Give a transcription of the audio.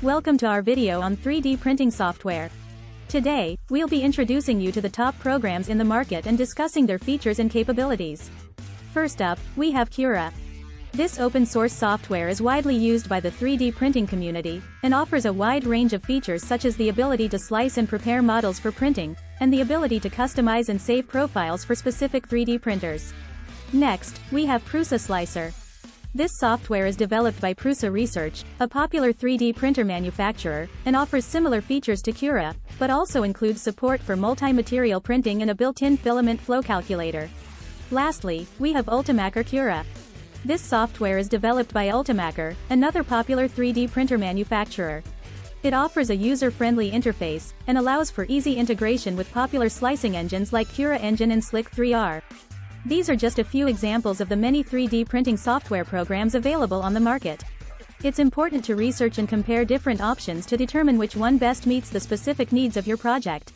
Welcome to our video on 3D printing software. Today, we'll be introducing you to the top programs in the market and discussing their features and capabilities. First up, we have Cura. This open-source software is widely used by the 3D printing community, and offers a wide range of features such as the ability to slice and prepare models for printing, and the ability to customize and save profiles for specific 3D printers. Next, we have PrusaSlicer. This software is developed by Prusa Research, a popular 3D printer manufacturer, and offers similar features to Cura, but also includes support for multi-material printing and a built-in filament flow calculator. Lastly, we have Ultimaker Cura. This software is developed by Ultimaker, another popular 3D printer manufacturer. It offers a user-friendly interface, and allows for easy integration with popular slicing engines like Cura Engine and Slick 3R. These are just a few examples of the many 3D printing software programs available on the market. It's important to research and compare different options to determine which one best meets the specific needs of your project.